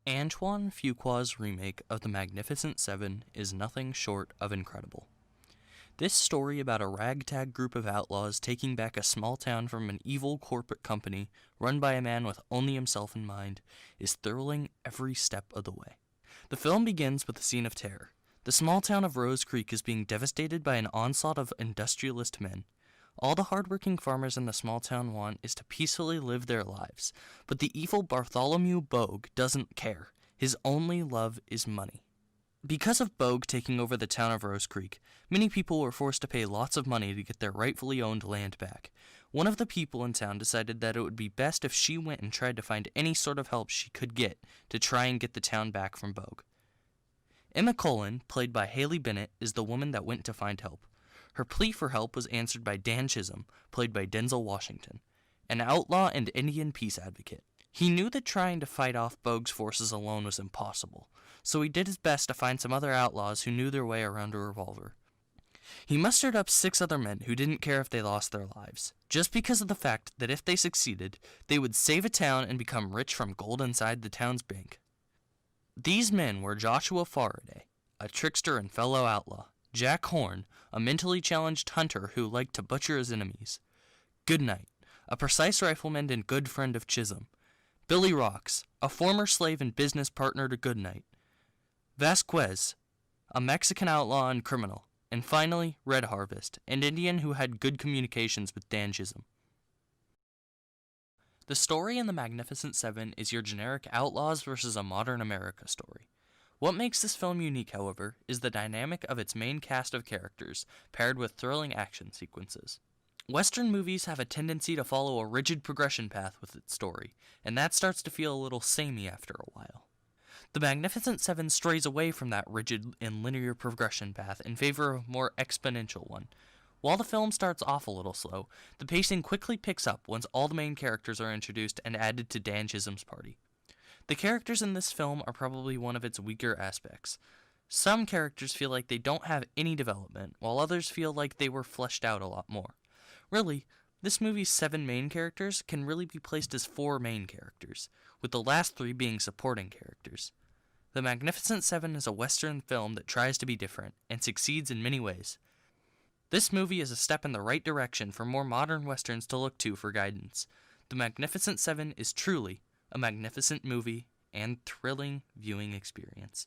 Antoine Fuqua's remake of The Magnificent Seven is nothing short of incredible. This story about a ragtag group of outlaws taking back a small town from an evil corporate company run by a man with only himself in mind is thrilling every step of the way. The film begins with a scene of terror. The small town of Rose Creek is being devastated by an onslaught of industrialist men. All the hardworking farmers in the small town want is to peacefully live their lives, but the evil Bartholomew Bogue doesn't care. His only love is money. Because of Bogue taking over the town of Rose Creek, many people were forced to pay lots of money to get their rightfully owned land back. One of the people in town decided that it would be best if she went and tried to find any sort of help she could get to try and get the town back from Bogue. Emma Cullen, played by Haley Bennett, is the woman that went to find help. Her plea for help was answered by Dan Chisholm, played by Denzel Washington, an outlaw and Indian peace advocate. He knew that trying to fight off Bogue's forces alone was impossible, so he did his best to find some other outlaws who knew their way around a revolver. He mustered up 6 other men who didn't care if they lost their lives, just because of the fact that if they succeeded, they would save a town and become rich from gold inside the town's bank. These men were Joshua Faraday, a trickster and fellow outlaw; Jack Horn, a mentally challenged hunter who liked to butcher his enemies; Goodnight, a precise rifleman and good friend of Chisholm; Billy Rocks, a former slave and business partner to Goodnight; Vasquez, a Mexican outlaw and criminal; and finally, Red Harvest, an Indian who had good communications with Dan Chisholm. The story in The Magnificent Seven is your generic outlaws versus a modern America story. What makes this film unique, however, is the dynamic of its main cast of characters, paired with thrilling action sequences. Western movies have a tendency to follow a rigid progression path with its story, and that starts to feel a little samey after a while. The Magnificent Seven strays away from that rigid and linear progression path in favor of a more exponential one. While the film starts off a little slow, the pacing quickly picks up once all the main characters are introduced and added to Dan Chisholm's party. The characters in this film are probably one of its weaker aspects. Some characters feel like they don't have any development, while others feel like they were fleshed out a lot more. Really, this movie's 7 main characters can really be placed as 4 main characters, with the last 3 being supporting characters. The Magnificent Seven is a Western film that tries to be different, and succeeds in many ways. This movie is a step in the right direction for more modern Westerns to look to for guidance. The Magnificent Seven is truly a magnificent movie and thrilling viewing experience.